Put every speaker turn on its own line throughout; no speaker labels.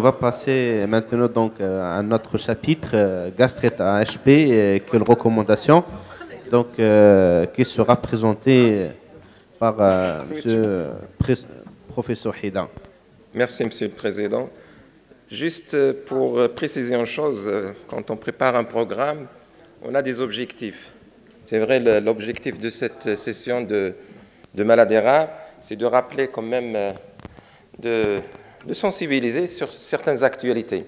va passer maintenant donc à notre chapitre gastrite à HP, quelles recommandations donc qui sera présenté par Monsieur Professeur Hida.
Merci, Monsieur le Président. Juste pour préciser une chose, quand on prépare un programme, on a des objectifs. C'est vrai, l'objectif de cette session de maladies rares, c'est de rappeler quand même, de sensibiliser sur certaines actualités.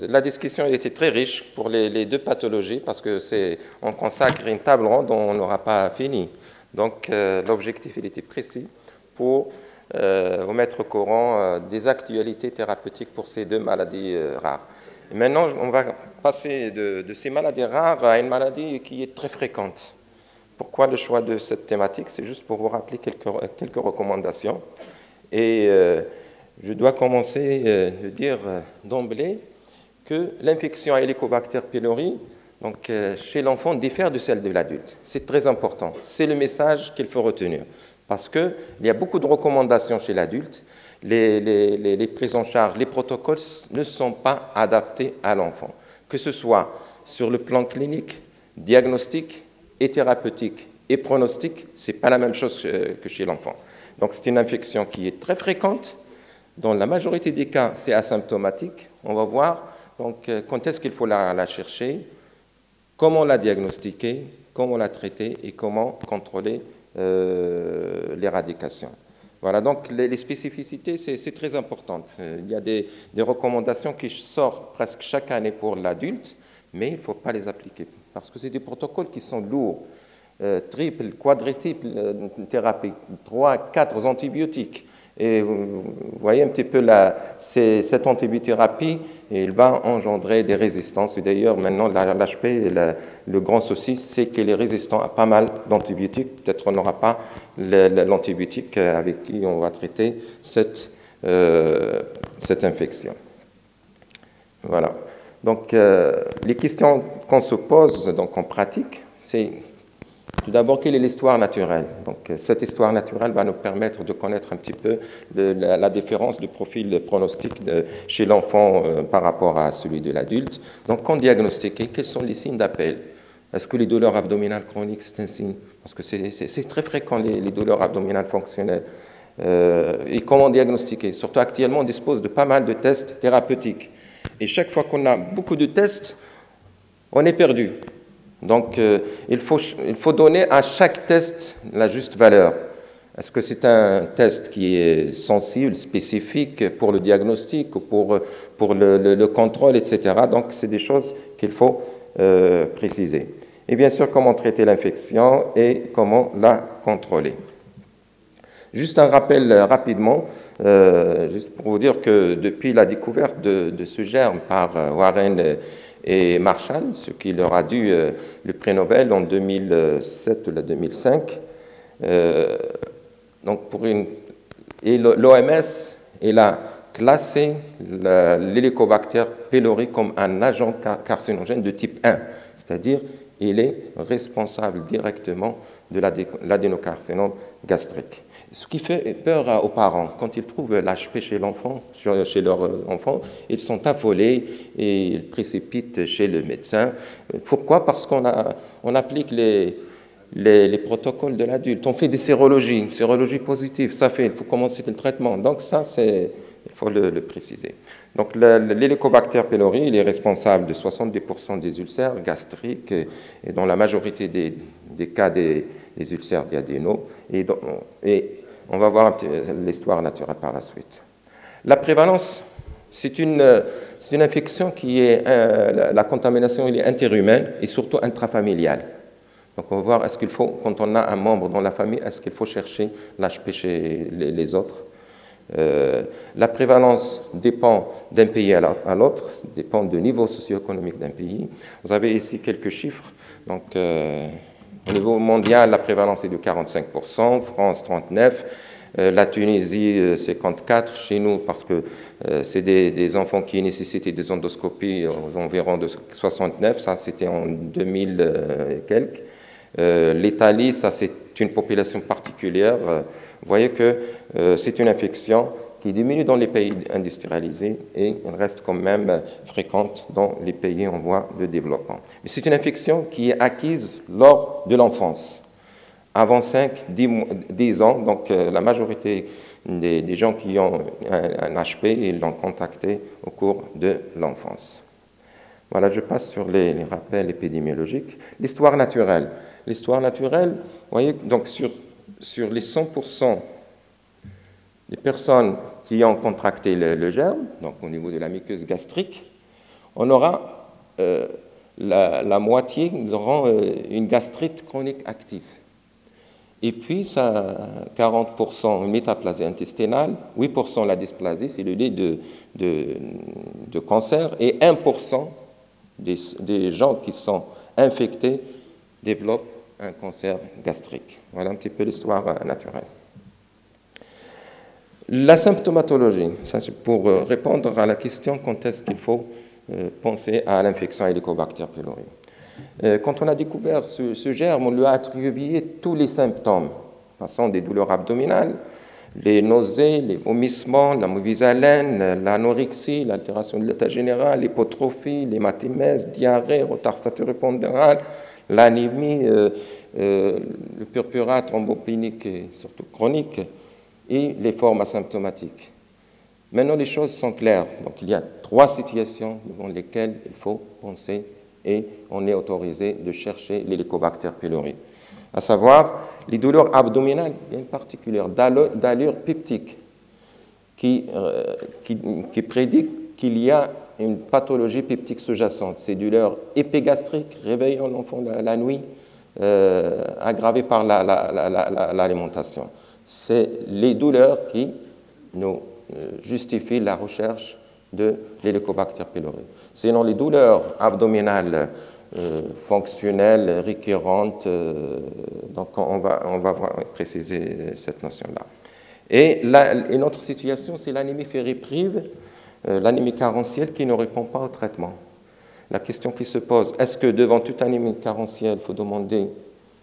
La discussion elle était très riche pour les deux pathologies parce que on consacre une table ronde dont on n'aura pas fini. Donc l'objectif il était précis pour vous mettre au courant des actualités thérapeutiques pour ces deux maladies rares. Et maintenant, on va passer de ces maladies rares à une maladie qui est très fréquente. Pourquoi le choix de cette thématique? C'est juste pour vous rappeler quelques recommandations. Et je dois commencer de dire d'emblée que l'infection à Helicobacter pylori, donc, chez l'enfant, diffère de celle de l'adulte. C'est très important. C'est le message qu'il faut retenir. Parce qu'il y a beaucoup de recommandations chez l'adulte. Les prises en charge, les protocoles ne sont pas adaptés à l'enfant. Que ce soit sur le plan clinique, diagnostique et thérapeutique et pronostic, ce n'est pas la même chose que chez l'enfant. Donc c'est une infection qui est très fréquente. Dans la majorité des cas, c'est asymptomatique. On va voir donc, quand est-ce qu'il faut la chercher, comment la diagnostiquer, comment la traiter et comment contrôler l'éradication. Voilà, donc les spécificités, c'est très important. Il y a des recommandations qui sortent presque chaque année pour l'adulte, mais il ne faut pas les appliquer parce que c'est des protocoles qui sont lourds. Triple, quadruple thérapie, 3, 4 antibiotiques. Et vous voyez un petit peu cette antibiothérapie, il va engendrer des résistances. Et d'ailleurs, maintenant, l'HP, le grand souci, c'est qu'il est résistant à pas mal d'antibiotiques. Peut-être on n'aura pas l'antibiotique avec qui on va traiter cette infection. Voilà. Donc, les questions qu'on se pose donc, en pratique, c'est tout d'abord, quelle est l'histoire naturelle? Donc, cette histoire naturelle va nous permettre de connaître un petit peu la différence du profil pronostic chez l'enfant par rapport à celui de l'adulte. Donc, quand diagnostiquer, quels sont les signes d'appel? Est-ce que les douleurs abdominales chroniques, c'est un signe? Parce que c'est très fréquent, les douleurs abdominales fonctionnelles. Et comment diagnostiquer? Surtout actuellement, on dispose de pas mal de tests thérapeutiques. Et chaque fois qu'on a beaucoup de tests, on est perdu. Donc, il faut donner à chaque test la juste valeur. Est-ce que c'est un test qui est sensible, spécifique pour le diagnostic ou pour le contrôle, etc. Donc, c'est des choses qu'il faut préciser. Et bien sûr, comment traiter l'infection et comment la contrôler. Juste un rappel rapidement, juste pour vous dire que depuis la découverte de ce germe par Warren et Marshall, ce qui leur a dû le prix Nobel en 2007 ou 2005. Donc l'OMS a classé l'Helicobacter pylori comme un agent carcinogène de type 1, c'est-à-dire il est responsable directement de l'adénocarcinome gastrique. Ce qui fait peur aux parents. Quand ils trouvent l'HP chez l'enfant, chez leur enfant, ils sont affolés et ils précipitent chez le médecin. Pourquoi? Parce qu'on applique les protocoles de l'adulte. On fait des sérologies positives, il faut commencer le traitement. Donc ça, il faut le préciser. Donc l'Helicobacter pylori, il est responsable de 70% des ulcères gastriques et dans la majorité des cas des ulcères duodénaux. Et on va voir l'histoire naturelle par la suite. La prévalence, c'est une infection qui est, la contamination elle est interhumaine et surtout intrafamiliale. Donc on va voir, est-ce qu'il faut, quand on a un membre dans la famille, est-ce qu'il faut chercher l'HP chez les autres? La prévalence dépend d'un pays à l'autre, dépend du niveau socio-économique d'un pays. Vous avez ici quelques chiffres. Donc, au niveau mondial, la prévalence est de 45%, France 39%, la Tunisie 54%, chez nous, parce que c'est des enfants qui nécessitaient des endoscopies aux environs de 69%, ça c'était en 2000 et quelques. L'Italie, ça c'est une population particulière. Vous voyez que c'est une infection qui diminue dans les pays industrialisés et elle reste quand même fréquente dans les pays en voie de développement. Mais c'est une infection qui est acquise lors de l'enfance, avant 5-10 ans. Donc la majorité des gens qui ont un HP, ils l'ont contacté au cours de l'enfance. Voilà, je passe sur les rappels épidémiologiques. L'histoire naturelle. L'histoire naturelle, vous voyez, donc sur les 100% des personnes qui ont contracté le germe, donc au niveau de la muqueuse gastrique, on aura la moitié, nous aurons une gastrite chronique active. Et puis, ça, 40% une métaplasie intestinale, 8% la dysplasie, c'est le lit de cancer, et 1% des gens qui sont infectés développent un cancer gastrique. Voilà un petit peu l'histoire naturelle. La symptomatologie, ça c'est pour répondre à la question quand est-ce qu'il faut penser à l'infection à Helicobacter pylori. Quand on a découvert ce germe, on lui a attribué tous les symptômes, passant des douleurs abdominales, les nausées, les vomissements, la mauvaise haleine, l'anorexie, l'altération de l'état général, l'hypotrophie, l'hématémèse, diarrhée, retard staturo-pondéral, l'anémie, le purpura thrombopénique et surtout chronique, et les formes asymptomatiques. Maintenant, les choses sont claires. Donc, il y a 3 situations devant lesquelles il faut penser et on est autorisé de chercher l'Helicobacter pylori. À savoir, les douleurs abdominales, il y a une particulière d'allure peptique qui prédit qu'il y a une pathologie peptique sous-jacente. Ces douleurs épigastriques réveillant l'enfant la nuit, aggravées par l'alimentation. C'est les douleurs qui nous justifient la recherche de l'Helicobacter pylori. Sinon, les douleurs abdominales fonctionnelles, récurrentes, donc on va préciser cette notion-là. Et une autre situation, c'est l'anémie fériprive, l'anémie carentielle qui ne répond pas au traitement. La question qui se pose, est-ce que devant toute anémie carentielle, il faut demander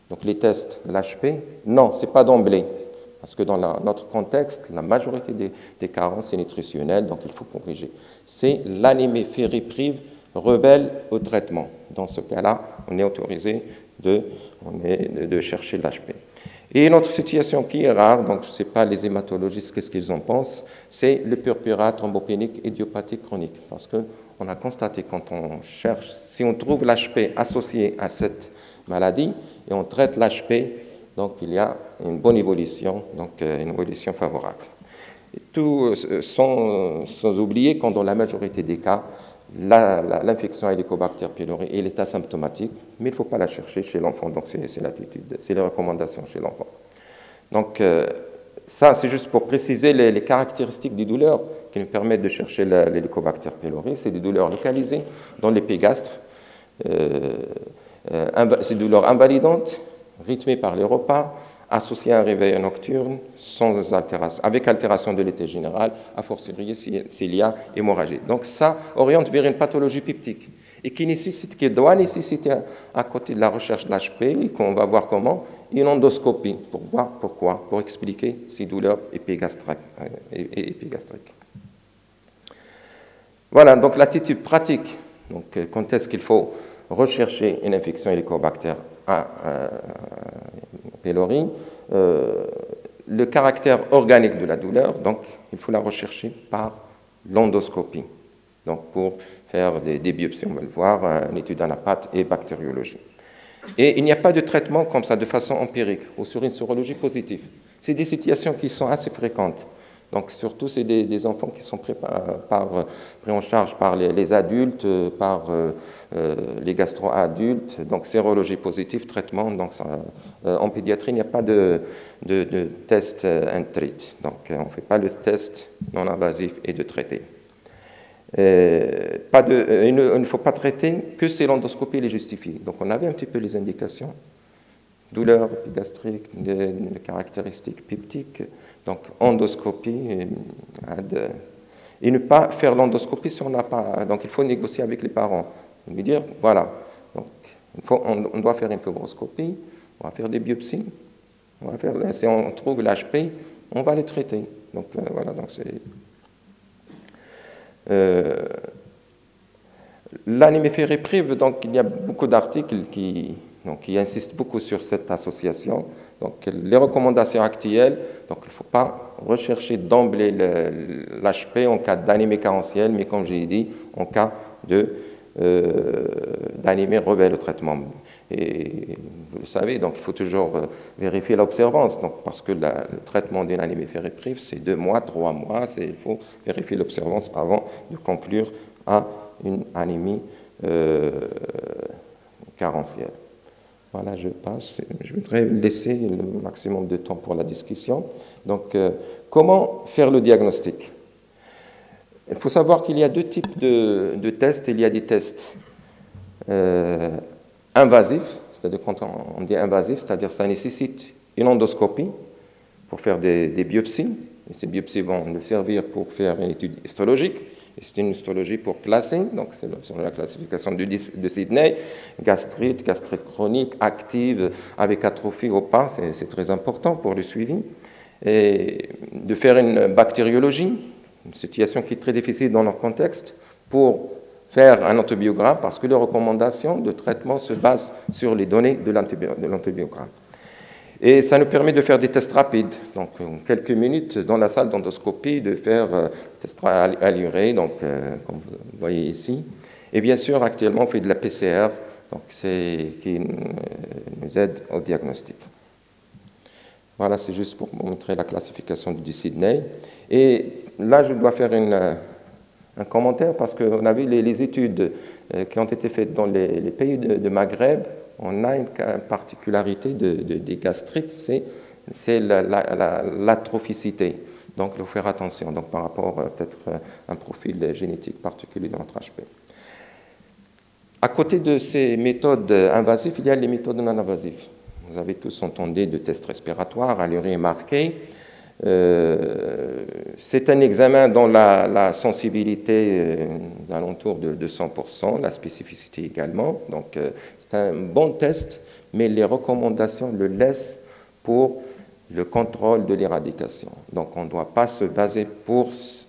donc, les tests de l'HP? Non, ce n'est pas d'emblée. Parce que dans notre contexte, la majorité des carences, c'est nutritionnel, donc il faut corriger. C'est l'anémie fériprive rebelle au traitement. Dans ce cas-là, on est autorisé de chercher l'HP. Et une autre situation qui est rare, donc je ne sais pas les hématologistes, qu'est-ce qu'ils en pensent, c'est le purpura thrombopénique idiopathique chronique. Parce qu'on a constaté quand on cherche, si on trouve l'HP associé à cette maladie et on traite l'HP, donc il y a une bonne évolution, donc une évolution favorable. Et tout sans oublier qu'en dans la majorité des cas, l'infection à Helicobacter pylori elle est asymptomatique, mais il ne faut pas la chercher chez l'enfant, donc c'est l'attitude, c'est les recommandations chez l'enfant. Donc ça, c'est juste pour préciser les caractéristiques des douleurs qui nous permettent de chercher l'Helicobacter pylori. C'est des douleurs localisées dans l'épigastre, c'est des douleurs invalidantes, rythmées par les repas, associées à un réveil nocturne, avec altération de l'état général, a fortiori s'il y a hémorragie. Donc ça oriente vers une pathologie peptique et qui doit nécessiter, à côté de la recherche de l'HP, qu'on va voir comment, une endoscopie pour voir pourquoi, pour expliquer ces douleurs épigastriques. Voilà, donc l'attitude pratique. Donc, quand est-ce qu'il faut rechercher une infection Helicobacter pylori, le caractère organique de la douleur, donc il faut la rechercher par l'endoscopie. Donc pour faire des biopsies, on va le voir, une étude anapathe et bactériologie. Et il n'y a pas de traitement comme ça de façon empirique ou sur une sérologie positive. C'est des situations qui sont assez fréquentes. Donc surtout, c'est des enfants qui sont pris en charge par les adultes, par les gastro-adultes. Donc sérologie positive, traitement. Donc en pédiatrie, il n'y a pas de test and treat. Donc on ne fait pas le test non invasif et de traiter. Il ne faut pas traiter que si l'endoscopie les justifie. Donc on avait un petit peu les indications. Douleur épigastrique, des caractéristiques peptiques, donc endoscopie, et ne pas faire l'endoscopie si on n'a pas. Donc il faut négocier avec les parents, lui dire voilà, donc on doit faire une fibroscopie, on va faire des biopsies, si on trouve l'HP, on va les traiter. Donc voilà, donc c'est... L'anémie prive, donc il y a beaucoup d'articles qui insistent beaucoup sur cette association. Donc les recommandations actuelles, donc il ne faut pas rechercher d'emblée l'HP en cas d'anémie carentielle, mais comme j'ai dit, en cas d'anémie rebelle au traitement. Et vous le savez, donc il faut toujours vérifier l'observance, parce que le traitement d'une anémie ferriprive, c'est 2 mois, 3 mois, il faut vérifier l'observance avant de conclure à une anémie carentielle. Voilà, je passe. Je voudrais laisser le maximum de temps pour la discussion. Donc, comment faire le diagnostic? Il faut savoir qu'il y a 2 types de tests. Il y a des tests invasifs, c'est-à-dire quand on dit invasif, c'est-à-dire ça nécessite une endoscopie pour faire des biopsies. Et ces biopsies vont nous servir pour faire une étude histologique. C'est une histologie pour classer, donc c'est selon la classification de Sidney, gastrite chronique, active, avec atrophie ou pas, c'est très important pour le suivi. Et de faire une bactériologie, une situation qui est très difficile dans notre contexte, pour faire un antibiogramme, parce que les recommandations de traitement se basent sur les données de l'antibiogramme. Et ça nous permet de faire des tests rapides, donc en quelques minutes dans la salle d'endoscopie, de faire test à l'urée, donc comme vous voyez ici. Et bien sûr, actuellement, on fait de la PCR, donc qui nous aide au diagnostic. Voilà, c'est juste pour montrer la classification du Sidney. Et là, je dois faire un commentaire parce qu'on a vu les études qui ont été faites dans les pays de Maghreb. On a une particularité des gastrites, c'est l'atrophicité. Donc, il faut faire attention donc, par rapport peut-être à un profil génétique particulier dans notre HP. À côté de ces méthodes invasives, il y a les méthodes non invasives. Vous avez tous entendu de tests respiratoires, à l'urée marquée. C'est un examen dont la sensibilité est alentour de 100%, la spécificité également. Donc, c'est un bon test, mais les recommandations le laissent pour le contrôle de l'éradication. Donc, on ne doit pas se baser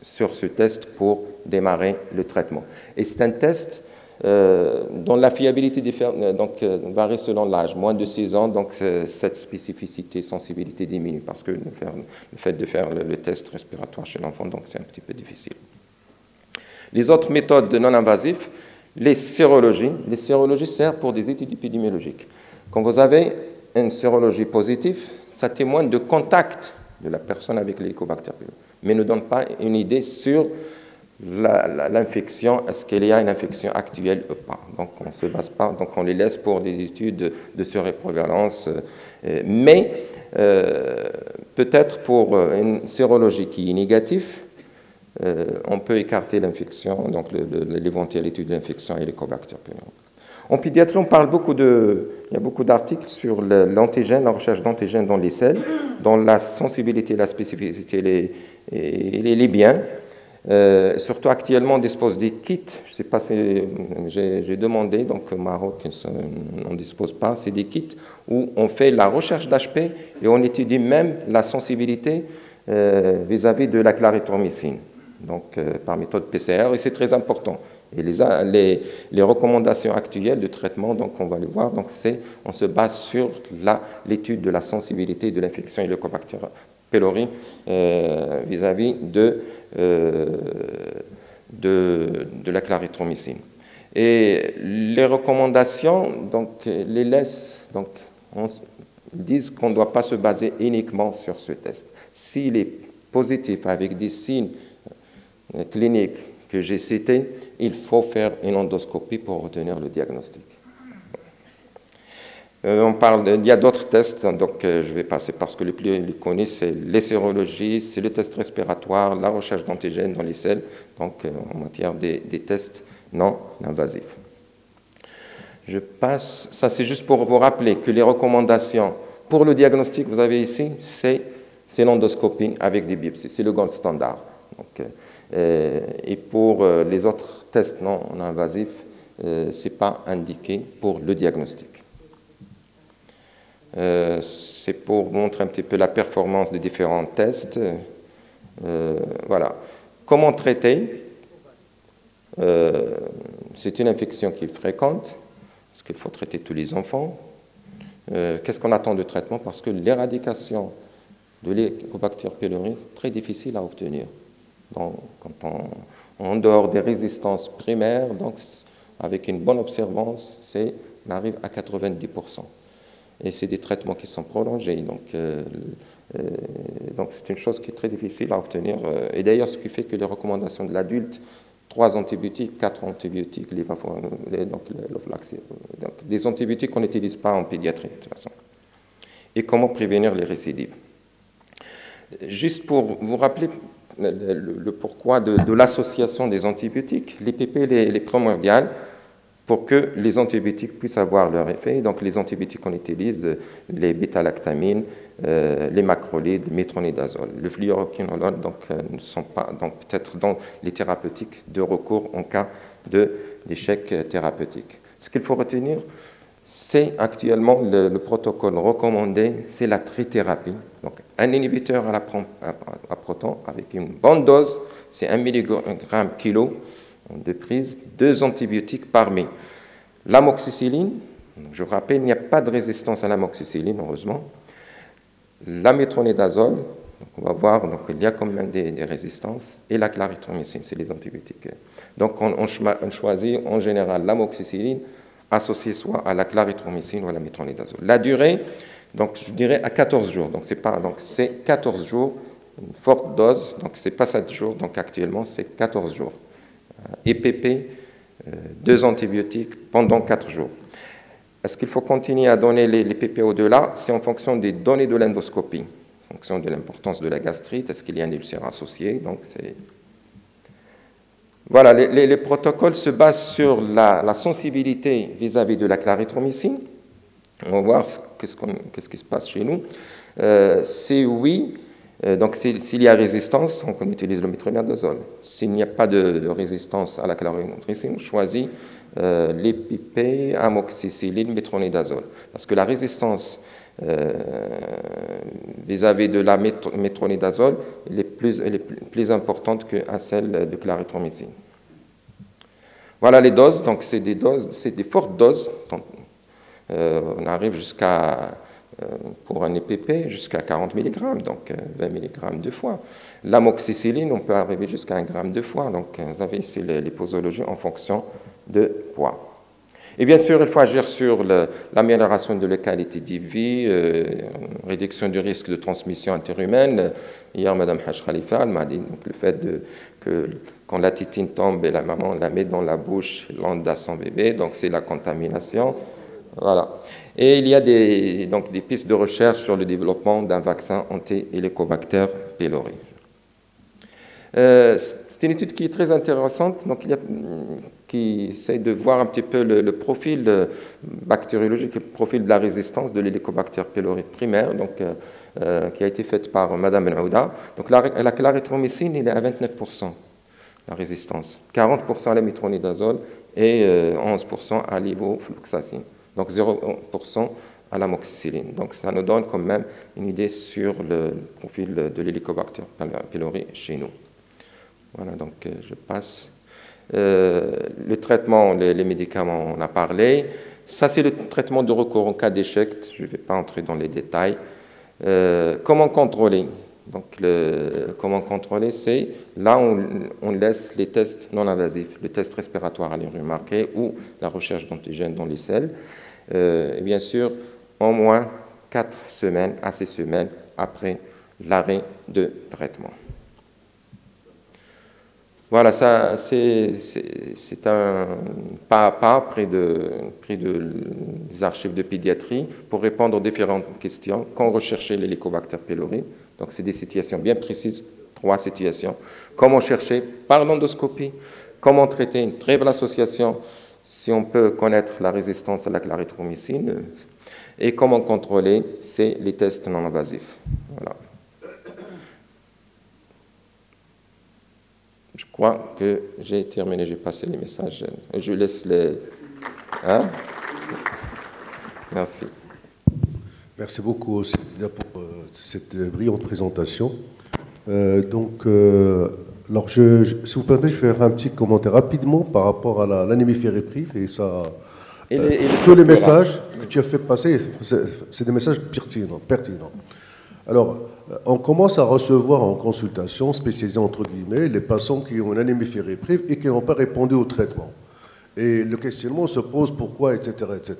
sur ce test pour démarrer le traitement. Et c'est un test dont la fiabilité varie selon l'âge. Moins de 6 ans, donc cette spécificité, sensibilité diminue parce que le fait de faire le test respiratoire chez l'enfant, donc c'est un petit peu difficile. Les autres méthodes non invasives, les sérologies servent pour des études épidémiologiques. Quand vous avez une sérologie positive, ça témoigne de contact de la personne avec l'Helicobacter pylori, mais ne donne pas une idée sur l'infection, est-ce qu'il y a une infection actuelle ou pas. Donc, on ne se base pas, donc on les laisse pour des études de surprévalence. Mais peut-être pour une sérologie qui est négative, on peut écarter l'infection, donc l'éventuelle étude d'infection Helicobacter pylori. En pédiatrie, il y a beaucoup d'articles sur l'antigène, la recherche d'antigènes dans les selles, dont la sensibilité et la spécificité, elle est bien. Surtout actuellement, on dispose des kits. Je ne sais pas si j'ai demandé, donc au Maroc, on ne dispose pas. C'est des kits où on fait la recherche d'HP et on étudie même la sensibilité vis-à-vis de la clarithromycine, donc par méthode PCR, et c'est très important. Et les recommandations actuelles de traitement, donc on va les voir, donc on se base sur l'étude de la sensibilité de l'infection Helicobacter pylori vis-à-vis de la clarithromycine. Et les recommandations, donc, les laissent, donc, disent qu'on ne doit pas se baser uniquement sur ce test. S'il est positif avec des signes cliniques que j'ai cités, il faut faire une endoscopie pour retenir le diagnostic. Il y a d'autres tests, donc je vais passer parce que les plus connus, c'est les sérologies, c'est le test respiratoire, la recherche d'antigènes dans les selles, donc en matière des tests non invasifs. Je passe, ça c'est juste pour vous rappeler que les recommandations pour le diagnostic, vous avez ici, c'est l'endoscopie avec des biopsies, c'est le gold standard. Donc, et pour les autres tests non invasifs, ce n'est pas indiqué pour le diagnostic. C'est pour montrer un petit peu la performance des différents tests. Voilà. Comment traiter? C'est une infection qui est fréquente, parce qu'il faut traiter tous les enfants. Qu'est-ce qu'on attend de traitement? Parce que l'éradication de l'Helicobacter pylori est très difficile à obtenir. Donc, en dehors des résistances primaires, donc, avec une bonne observance, on arrive à 90%. Et c'est des traitements qui sont prolongés. Donc c'est une chose qui est très difficile à obtenir. Et d'ailleurs, ce qui fait que les recommandations de l'adulte, 3 antibiotiques, 4 antibiotiques, donc des antibiotiques qu'on n'utilise pas en pédiatrie, de toute façon. Et comment prévenir les récidives? Juste pour vous rappeler le pourquoi de l'association des antibiotiques, l'IPP est primordial pour que les antibiotiques puissent avoir leur effet. Donc, les antibiotiques qu'on utilise, les bêta-lactamines, les macrolides, le métronidazole. Le fluoroquinolone, ne sont pas peut-être dans les thérapeutiques de recours en cas d'échec thérapeutique. Ce qu'il faut retenir, c'est actuellement le protocole recommandé, c'est la trithérapie. Donc, un inhibiteur à proton avec une bonne dose, c'est 1 mg kilo de prise, 2 antibiotiques parmi l'amoxicilline. Je vous rappelle, il n'y a pas de résistance à l'amoxicilline, heureusement. La métronidazole, donc on va voir, donc il y a quand même des résistances, et la clarithromycine, c'est les antibiotiques. Donc on choisit en général l'amoxicilline associée soit à la clarithromycine ou à la métronidazole. La durée, donc je dirais à 14 jours. Donc c'est 14 jours, une forte dose, donc c'est pas 7 jours, donc actuellement c'est 14 jours. EPP, 2 antibiotiques pendant 4 jours. Est-ce qu'il faut continuer à donner les PP au-delà? C'est en fonction des données de l'endoscopie, en fonction de l'importance de la gastrite, est-ce qu'il y a un ulcère associé? Donc voilà, les protocoles se basent sur la sensibilité vis-à-vis de la clarithromycine. On va voir qu'est-ce qui se passe chez nous. C'est oui. Donc, s'il y a résistance, on utilise le métronidazole. S'il n'y a pas de résistance à la clarithromycine, on choisit l'EPP, amoxicilline, métronidazole. Parce que la résistance vis-à-vis de la métronidazole elle est plus importante que celle de clarithromycine. Voilà les doses. Donc, c'est des fortes doses. Donc, on arrive jusqu'à pour un EPP, jusqu'à 40 mg, donc 20 mg 2 fois. L'amoxicilline, on peut arriver jusqu'à 1 gramme 2 fois. Donc, vous avez ici les posologies en fonction de poids. Et bien sûr, il faut agir sur l'amélioration de la qualité de vie, réduction du risque de transmission interhumaine. Hier, Mme Haj Khalifa m'a dit donc, le fait que quand la tétine tombe et la maman la met dans la bouche, l'onde à son bébé, donc c'est la contamination. Voilà. Et il y a des pistes de recherche sur le développement d'un vaccin anti-Helicobacter pylori. C'est une étude qui est très intéressante, donc qui essaie de voir un petit peu le profil bactériologique, le profil de la résistance de l'Helicobacter pylori primaire, donc, qui a été faite par Mme Benouda. Donc la clarithromycine, il est à 29%, la résistance, 40% à la métronidazole et 11% à l'ivofloxacine. Donc 0% à l'amoxicilline. Donc ça nous donne quand même une idée sur le profil de l'Helicobacter pylori chez nous. Voilà, donc je passe. Le traitement, les médicaments, on a parlé. Ça, c'est le traitement de recours en cas d'échec. Je ne vais pas entrer dans les détails. Comment contrôler? Donc, comment contrôler, c'est là on laisse les tests non invasifs, le test respiratoire à l'urine marqué ou la recherche d'antigènes dans les selles. Et bien sûr, au moins 4 semaines à 6 semaines après l'arrêt de traitement. Voilà, ça, c'est un pas à pas près des archives de pédiatrie pour répondre aux différentes questions. Quand rechercher l'Helicobacter pylori, donc c'est des situations bien précises, 3 situations. Comment chercher par l'endoscopie, comment traiter une très belle association, si on peut connaître la résistance à la clarithromycine, et comment contrôler, c'est les tests non invasifs. Voilà. Je crois que j'ai terminé, j'ai passé les messages. Je laisse les... Hein? Merci.
Merci beaucoup aussi pour cette brillante présentation. Alors, si vous permettez, je vais faire un petit commentaire rapidement par rapport à l'anémie ferriprive et ça. Tous les messages que tu as fait passer, c'est des messages pertinents. Alors, on commence à recevoir en consultation spécialisée entre guillemets les patients qui ont une anémie ferriprive et qui n'ont pas répondu au traitement. Et le questionnement se pose pourquoi, etc., etc.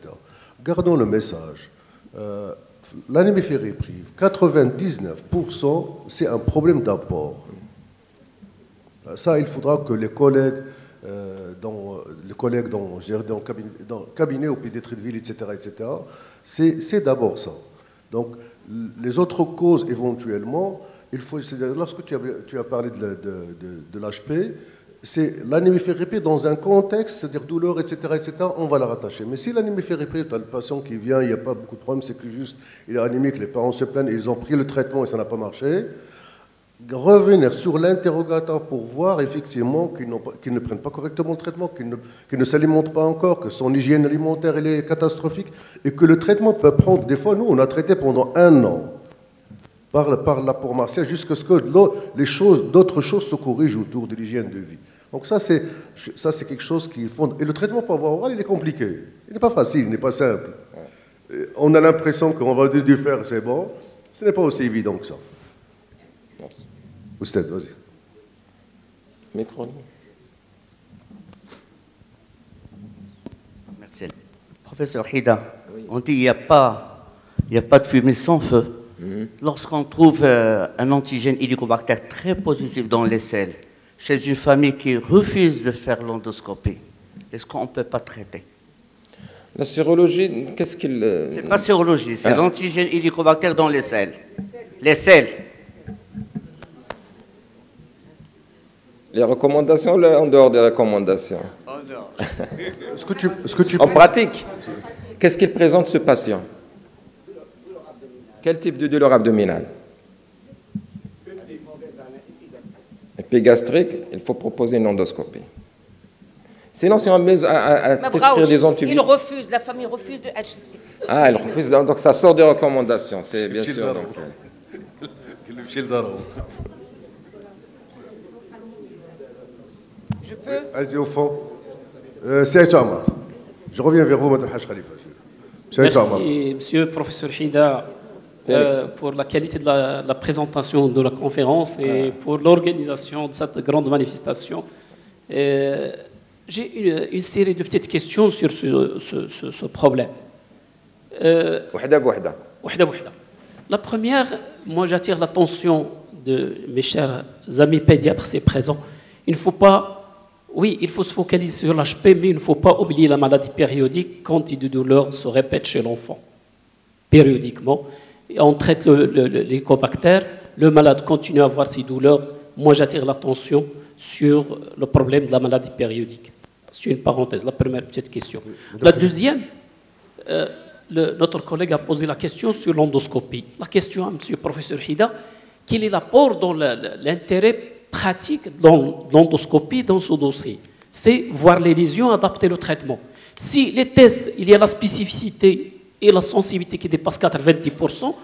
Gardons le message. L'anémie ferriprive, 99%, c'est un problème d'apport. Ça, il faudra que les collègues dans le cabinet au pédiatrie de ville, etc., c'est d'abord ça. Donc, les autres causes, éventuellement, lorsque tu as parlé de l'HP, c'est l'anémie ferriprive dans un contexte, c'est-à-dire douleur, etc., on va la rattacher. Mais si l'anémie ferriprive, tu as le patient qui vient, il n'y a pas beaucoup de problèmes, c'est que juste, il est anémique, les parents se plaignent, ils ont pris le traitement et ça n'a pas marché, revenir sur l'interrogatoire pour voir effectivement qu'ils ne prennent pas correctement le traitement, qu'ils ne s'alimentent pas encore, que son hygiène alimentaire elle est catastrophique et que le traitement peut prendre, des fois nous on a traité pendant 1 an par l'apport martial jusqu'à ce que d'autres choses se corrigent autour de l'hygiène de vie. Donc ça c'est quelque chose qui fonde. Et le traitement par voie orale il est compliqué, il n'est pas facile, il n'est pas simple. On a l'impression qu'on va du faire, c'est bon, ce n'est pas aussi évident que ça. Oustad, vas-y.
Micro.
Merci. Professeur Hida, oui. On dit qu'il n'y a pas de fumée sans feu. Lorsqu'on trouve un antigène Helicobacter très positif dans les selles, chez une famille qui refuse de faire l'endoscopie, est-ce qu'on ne peut pas traiter?
La sérologie, qu'est-ce qu'il...
C'est pas sérologie, c'est l'antigène Helicobacter dans les selles. Les selles.
Les recommandations, là, en dehors des recommandations.
En dehors.
En pratique, qu'est-ce qu'il présente ce patient? Quel type de douleur abdominale? Épigastrique, il faut proposer une endoscopie. Sinon, si on met à prescrire des antibiotiques...
Il refuse, la famille refuse de HST.
Ah, elle refuse, donc ça sort des recommandations, c'est bien sûr. Donc,
je peux.
Allez-y au fond. C'est Omar. Je reviens vers vous, Mme Haj Khalifa.
Merci, monsieur le professeur Hida, pour la qualité de la présentation de la conférence et pour l'organisation de cette grande manifestation. J'ai une série de petites questions sur ce problème. La première, moi j'attire l'attention de mes chers amis pédiatres, c'est présent. Il ne faut pas... Oui, il faut se focaliser sur l'HP, mais il ne faut pas oublier la maladie périodique quand des douleurs se répètent chez l'enfant. Périodiquement. Et on traite l'hélicobacter, le malade continue à avoir ces douleurs. Moi, j'attire l'attention sur le problème de la maladie périodique. C'est une parenthèse, la première petite question. La deuxième, notre collègue a posé la question sur l'endoscopie. La question à M. le professeur Hida, quel est l'apport dans l'intérêt pratique dans l'endoscopie dans ce dossier? C'est voir les lésions, adapter le traitement. Si les tests, il y a la spécificité et la sensibilité qui dépassent 90%,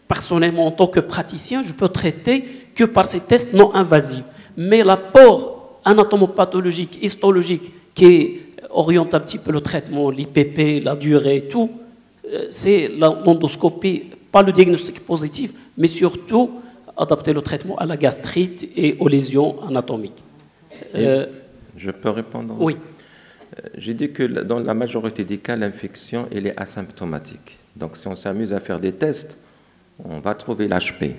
personnellement, en tant que praticien, je peux traiter que par ces tests non invasifs. Mais l'apport anatomopathologique, histologique, qui oriente un petit peu le traitement, l'IPP, la durée et tout, c'est l'endoscopie, pas le diagnostic positif, mais surtout adapter le traitement à la gastrite et aux lésions anatomiques.
Je peux répondre?
Oui.
J'ai dit que dans la majorité des cas, l'infection, elle est asymptomatique. Donc, si on s'amuse à faire des tests, on va trouver l'HP.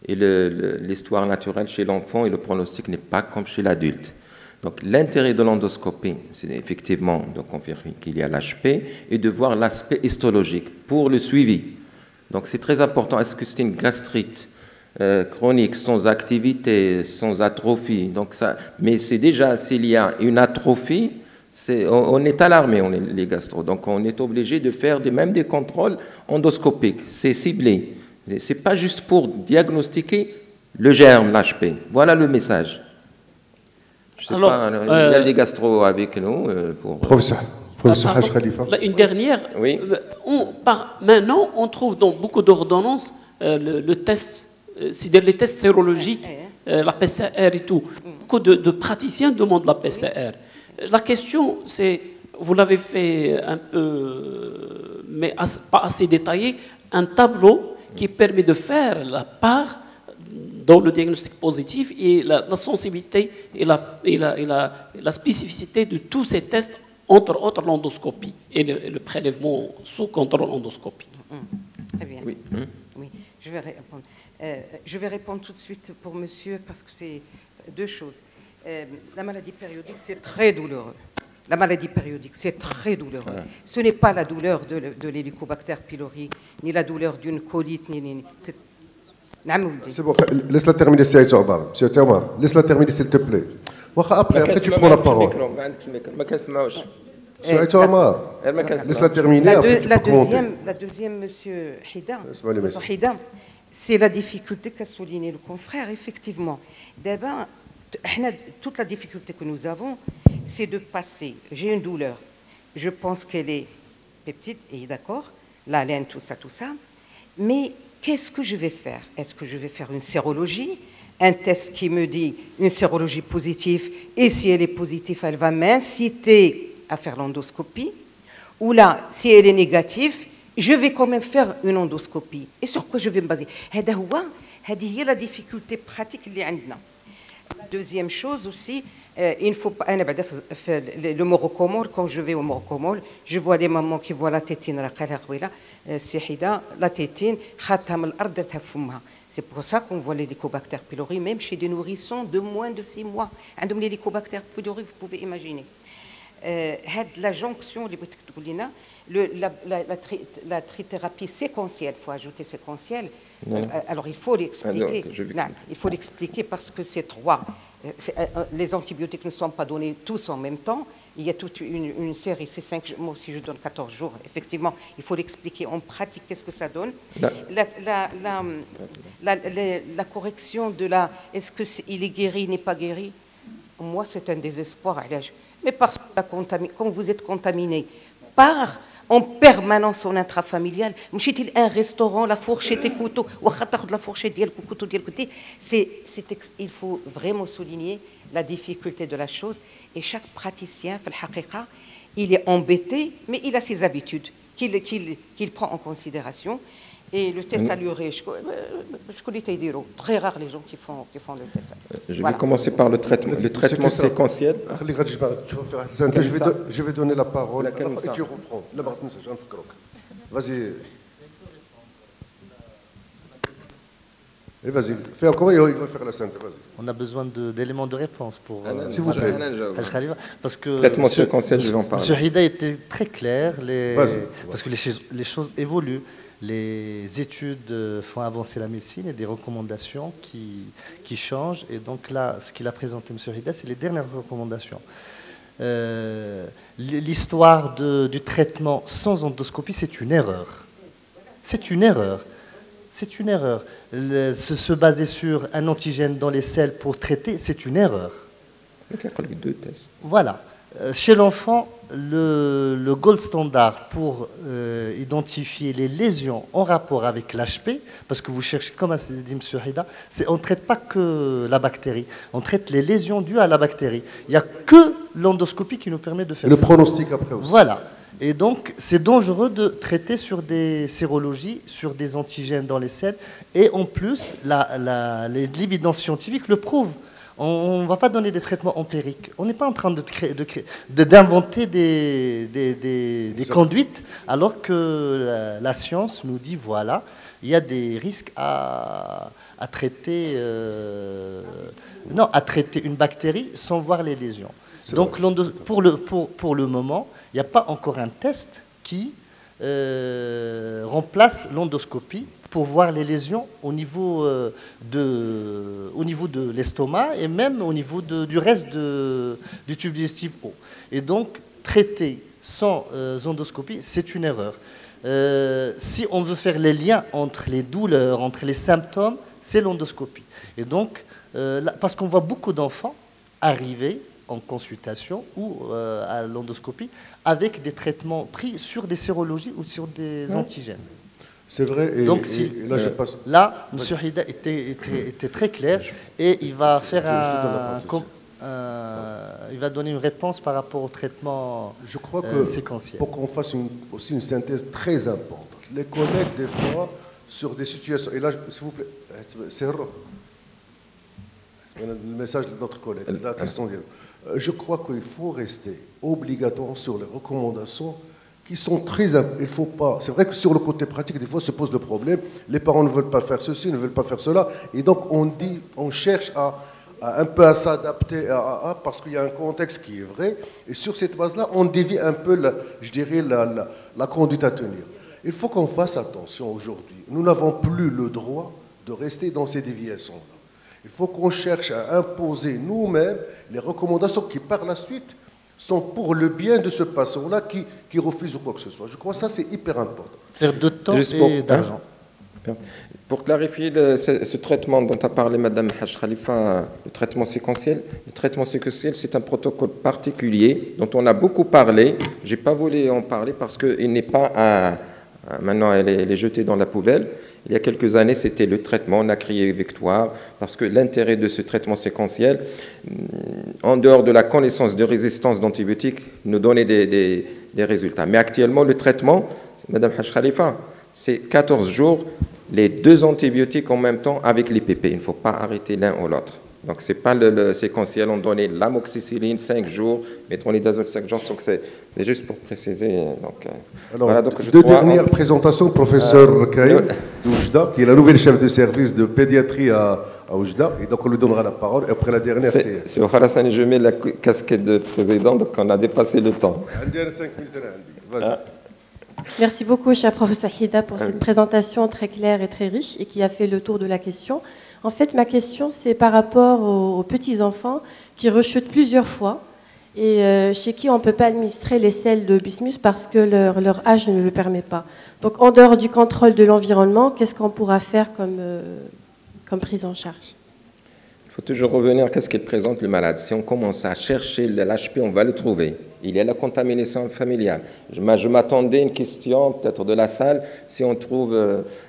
Et l'histoire naturelle chez l'enfant et le pronostic n'est pas comme chez l'adulte. Donc, l'intérêt de l'endoscopie, c'est effectivement de confirmer qu'il y a l'HP et de voir l'aspect histologique pour le suivi. Donc, c'est très important. Est-ce que c'est une gastrite chronique, sans activité, sans atrophie? Donc ça, mais c'est déjà, s'il y a une atrophie, on est alarmé, les gastro. Donc on est obligé de faire même des contrôles endoscopiques. C'est ciblé. C'est pas juste pour diagnostiquer le germe, l'HP. Voilà le message. Je sais pas, il y a des gastro avec nous.
Professeur Professeur Haj Khalifa.
Une dernière.
Oui.
Maintenant, on trouve dans beaucoup d'ordonnances le test, c'est-à-dire les tests sérologiques, la PCR et tout. Beaucoup de praticiens demandent la PCR. La question, c'est, vous l'avez fait un peu, mais pas assez détaillé, un tableau qui permet de faire la part dans le diagnostic positif et la sensibilité et la spécificité de tous ces tests, entre autres l'endoscopie et le prélèvement sous contrôle endoscopique.
Très bien.
Oui.
Oui, je vais répondre. Je vais répondre tout de suite pour monsieur parce que c'est deux choses. La maladie périodique, c'est très douloureux. La maladie périodique, c'est très douloureux. Ouais. Ce n'est pas la douleur de l'hélicobacter pylori, ni la douleur d'une colite, ni
c'est bon, laisse-la terminer, c'est Omar. Laisse-la terminer, s'il te plaît. Après, tu prends la parole. Laisse-la terminer.
La deuxième, monsieur Hida, c'est la difficulté qu'a souligné le confrère, effectivement. D'abord, toute la difficulté que nous avons, c'est de passer. J'ai une douleur. Je pense qu'elle est petite, et d'accord, la laine, tout ça. Mais qu'est-ce que je vais faire? Est-ce que je vais faire une sérologie? Un test qui me dit une sérologie positive, et si elle est positive, elle va m'inciter à faire l'endoscopie. Ou là, si elle est négative, je vais quand même faire une endoscopie. Et sur quoi je vais me baser? C'est la difficulté pratique اللي عندنا. Deuxième chose aussi, il faut pas. Le Morocomol, quand je vais au Morocomol, je vois des mamans qui voient la tétine, la tétine, c'est pour ça qu'on voit l'hélicobacter pylori, même chez des nourrissons de moins de 6 mois. L'hélicobacter pylori, vous pouvez imaginer. La jonction, la trithérapie séquentielle, il faut ajouter séquentielle. Alors il faut l'expliquer. Il faut l'expliquer parce que c'est 3. Les antibiotiques ne sont pas donnés tous en même temps. Il y a toute une série, c'est 5, moi aussi je donne 14 jours. Effectivement, il faut l'expliquer en pratique, qu'est-ce que ça donne. La correction de est-ce qu'il est guéri, n'est pas guéri, moi c'est un désespoir. Mais parce que quand vous êtes contaminé par en permanence en intrafamilial, un restaurant, la fourchette et couteau, la fourchette couteau, il faut vraiment souligner la difficulté de la chose. Et chaque praticien, il est embêté, mais il a ses habitudes qu'il prend en considération. Et le test à l'urée, je connais très rare les gens qui font le test.
Je vais commencer par le traitement séquentiel.
Je vais donner la parole et tu reprends. Vas-y. Et vas-y, fais encore, il va faire la synthèse.
On a besoin d'éléments de réponse pour...
S'il vous plaît.
Parce que
traitement séquentiel, je vais en parler.
M. Hida était très clair, parce que les choses évoluent. Les études font avancer la médecine et des recommandations qui changent. Et donc là, ce qu'il a présenté, M. Hida, c'est les dernières recommandations. L'histoire du traitement sans endoscopie, c'est une erreur. C'est une erreur. C'est une erreur. Se baser sur un antigène dans les selles pour traiter, c'est une erreur.
Deux tests.
Voilà. Chez l'enfant, le gold standard pour identifier les lésions en rapport avec l'HP, parce que vous cherchez, comme a dit M. Hida, on ne traite pas que la bactérie, on traite les lésions dues à la bactérie. Il n'y a que l'endoscopie qui nous permet de faire ça.
Le pronostic après aussi.
Voilà. Et donc, c'est dangereux de traiter sur des sérologies, sur des antigènes dans les selles. Et en plus, l'évidence scientifique le prouve. On ne va pas donner des traitements empiriques. On n'est pas en train d'inventer des conduites, alors que la science nous dit, voilà, il y a des risques à traiter une bactérie sans voir les lésions. Donc, pour le moment, il n'y a pas encore un test qui remplace l'endoscopie pour voir les lésions au niveau de l'estomac et même au niveau du reste du tube digestif haut. Et donc, traiter sans endoscopie, c'est une erreur. Si on veut faire les liens entre les douleurs, entre les symptômes, c'est l'endoscopie. Et donc, parce qu'on voit beaucoup d'enfants arriver en consultation ou à l'endoscopie avec des traitements pris sur des sérologies ou sur des antigènes.
C'est vrai. Et,
donc,
là, je passe.
Là, M. Hida était très clair et il va faire il va donner une réponse par rapport au traitement séquentiel.
Je crois que pour qu'on fasse aussi une synthèse très importante, les collègues, des fois, sur des situations. Et là, s'il vous plaît, c'est le message de notre collègue, la question. Je crois qu'il faut rester obligatoire sur les recommandations qui sont très... Il faut pas... C'est vrai que sur le côté pratique, des fois, se pose le problème. Les parents ne veulent pas faire ceci, ne veulent pas faire cela. Et donc, on cherche un peu à s'adapter parce qu'il y a un contexte qui est vrai. Et sur cette base-là, on dévie un peu, je dirais, la conduite à tenir. Il faut qu'on fasse attention aujourd'hui. Nous n'avons plus le droit de rester dans ces déviations-là. Il faut qu'on cherche à imposer nous-mêmes les recommandations qui, par la suite, sont pour le bien de ce patient-là qui refuse ou quoi que ce soit. Je crois que ça, c'est hyper important.
C'est de temps et d'argent.
Pour clarifier ce traitement dont a parlé Mme Haj Khalifa, le traitement séquentiel, c'est un protocole particulier dont on a beaucoup parlé. Je n'ai pas voulu en parler parce qu'il n'est pas maintenant, elle est jetée dans la poubelle. Il y a quelques années, c'était le traitement, on a crié victoire, parce que l'intérêt de ce traitement séquentiel, en dehors de la connaissance de résistance d'antibiotiques, nous donnait des résultats. Mais actuellement, le traitement, Mme Haj Khalifa, c'est 14 jours, les 2 antibiotiques en même temps avec les PP. Il ne faut pas arrêter l'un ou l'autre. Donc, ce n'est pas le séquentiel, on donnait l'amoxicilline 5 jours, métronidazole 5 jours, donc c'est juste pour préciser. Donc,
alors,
voilà, donc
deux dernières présentations, professeur Kaïm d'Oujda, qui est la nouvelle chef de service de pédiatrie à Oujda, et donc on lui donnera la parole, et après la dernière, c'est...
C'est au Kharassani, je mets la casquette de président, donc on a dépassé le temps.
Vas-y.
Merci beaucoup, cher professeur Hida, pour cette présentation très claire et très riche et qui a fait le tour de la question. En fait, ma question, c'est par rapport aux petits-enfants qui rechutent plusieurs fois et chez qui on ne peut pas administrer les sels de bismuth parce que leur âge ne le permet pas. Donc, en dehors du contrôle de l'environnement, qu'est-ce qu'on pourra faire comme prise en charge ?
Il faut toujours revenir à ce qu'il présente le malade. Si on commence à chercher l'HP, on va le trouver. Il y a la contamination familiale. Je m'attendais à une question, peut-être de la salle. Si on trouve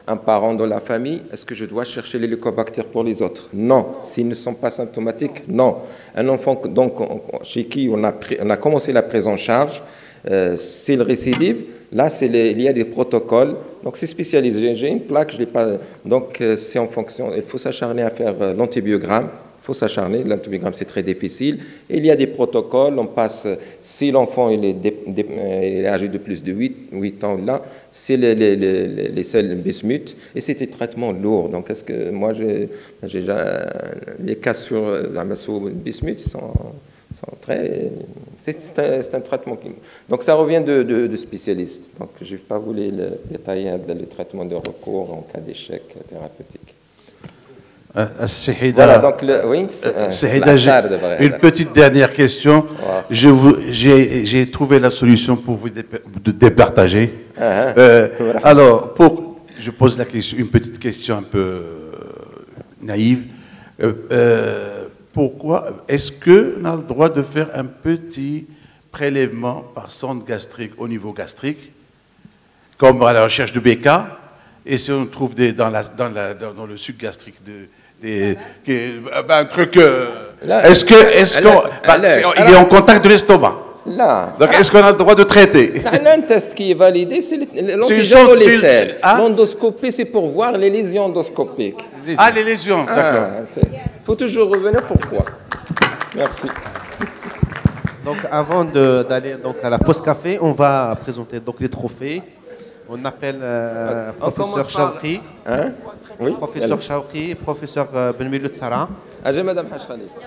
un parent dans la famille, est-ce que je dois chercher l'hélicobactère pour les autres? Non. S'ils ne sont pas symptomatiques, non. Un enfant donc, chez qui on a commencé la prise en charge, s'il récidive, là, il y a des protocoles. Donc, c'est spécialisé. J'ai une plaque, je ne l'ai pas. Donc, c'est en fonction. Il faut s'acharner à faire l'antibiogramme. Il faut s'acharner. L'antibiogramme, c'est très difficile. Et il y a des protocoles. On passe, si l'enfant il est âgé de plus de 8 ans, là, c'est les sels bismuth. Et c'est des traitements lourds. Donc, est-ce que moi, j'ai les cas sur bismuth sont très... C'est un traitement qui... Donc, ça revient de spécialistes. Donc, je n'ai pas voulu détailler le traitement de recours en cas d'échec thérapeutique.
Voilà, donc oui, une petite dernière question. Wow. J'ai trouvé la solution pour vous départager. Alors, je pose une petite question un peu naïve. Pourquoi est-ce qu'on a le droit de faire un petit prélèvement par sonde gastrique au niveau gastrique, comme à la recherche de BK, et si on trouve dans le suc gastrique un truc... Est-ce qu'il est en contact de l'estomac?
Là.
Donc, est-ce qu'on a le droit de traiter?
Il y a un test qui est validé, c'est l'antigène ou les selles. L'endoscopie, c'est pour voir les lésions endoscopiques.
Les lésions, d'accord.
Il faut toujours revenir pourquoi. Merci.
Donc, avant d'aller à la pause café, on va présenter donc les trophées. On appelle professeur Chawki.
Oui.
Professeur Chawki, professeur Benmilut Sarah.
Madame Haj Khalifa.